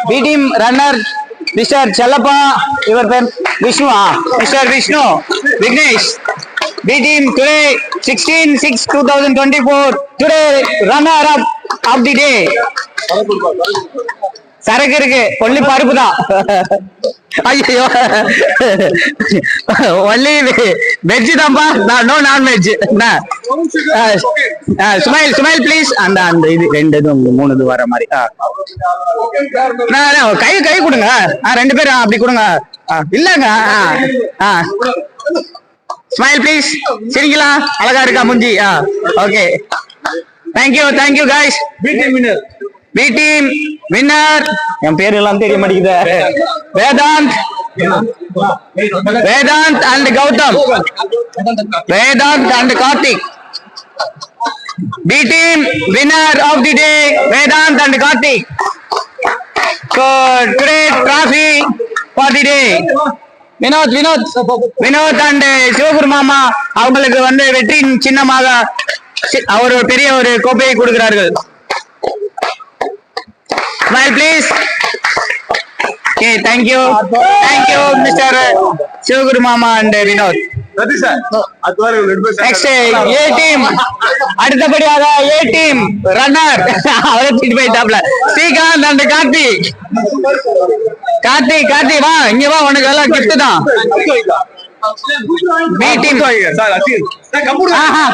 B team runner mister Chellappa, இவர் பேர் Vishnu. Mister Vishnu Vignesh. B team today 16/6/2024 today runner up of the day. சரக்கு இருக்கு, only பருப்பு தான். ஐயோ, ஒன்லி வெஜ் தான்ப்பா, no non veg. Smile smile please. அந்த இது 2 இது 3 இது வர மாதிரி. கை கை கொடுங்க. 2 பேரும் அப்படி கொடுங்க. இல்லங்க. Smile please. சிரிக்கலாம், அழகா இருக்கா முஞ்சி. Okay, thank you guys. B team winner. என் பேர் எல்லாம் தெரிய மாட்டேங்குது. Vedant and Gautam, Vedant and Karthik. B team winner of the day Vedant and Karthik. So today trophy for the day Vinod and Sivaguru மாமா அவங்களுக்கு வந்து வெற்றியின் சின்னமாக அவர் பெரிய ஒரு கோப்பையை கொடுக்கிறார்கள். Smile please. Okay, thank you mister Sivaguru மாமா and Vinod. Next A team. அடுத்தபடியாக ஏ டீம் ரன்னர் அவரை தூக்கிட்டு போயிட்டாப்ல ஸ்ரீகாந்த் அண்ட் கார்த்திக். கார்த்தி வா, இங்க வா, உனக்கு எல்லாம் கிஃப்ட் தான். பி டீம்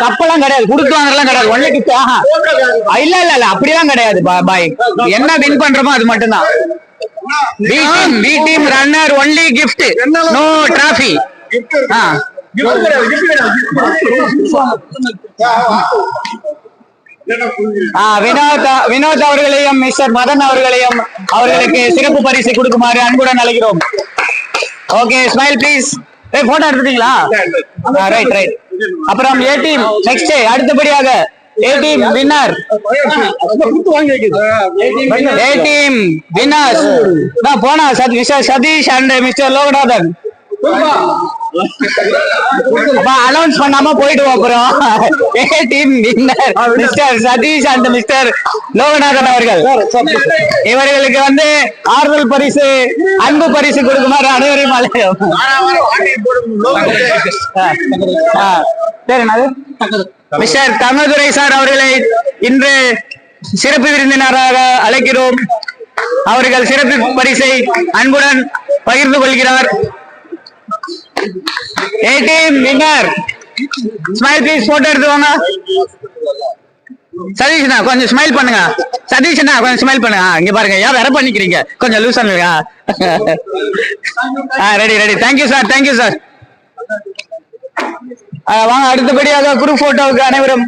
கப்பெல்லாம் கிடையாது, குடுக்குவாங்கலாம் கிடையாது, ஒன்லி கிஃப்ட். இல்ல அப்படிலாம் கிடையாது பாய். என்ன வின் பண்றோமோ அது மட்டும்தான். B team runner only gift, no trophy. Vinoth அவர்களையும் மிஸ்டர் மதன் அவர்களையும் அவர்களுக்கு சிறப்பு பரிசு கொடுக்குமாறு அன்புடன் அழைக்கிறோம். Okay, smile please. போட்டோ எடுத்துட்டீங்களா? ரைட். அப்புறம் ஏ டீம் நெக்ஸ்ட். அடுத்தபடியாக A team winner. A team winner போனா mister Satish and mister Loganathan. Announce பண்ணாம போயிடுவோம். அப்புறம் A team winner mister Satish and mister Loganathan அவர்கள். இவர்களுக்கு வந்து ஆறுதல் பரிசு, அன்பு பரிசு கொடுக்குமாறு அனைவரையும் அழைக்கிறோம். மிஸ்டர் தங்கதுரை சார் அவர்களை இன்று சிறப்பு விருந்தினராக அழைக்கிறோம். அவர்கள் சிறப்பு பரிசை அன்புடன் பகிர்ந்து கொள்கிறார். A team winner. Smile please. Photo எடுத்துவாங்க. சதீஷ்னா கொஞ்சம் ஸ்மைல் பண்ணுங்க. சதீஷ்னா கொஞ்சம் ஸ்மைல் பண்ணுங்க. இங்க பாருங்க, யார் வேற பண்ணிக்கிறீங்க, கொஞ்சம் லூஸ் பண்ணுங்க. ரெடி. Thank you sir. வாங்க, அடுத்தபடியாக குரூப் போட்டோவுக்கு அனைவரும்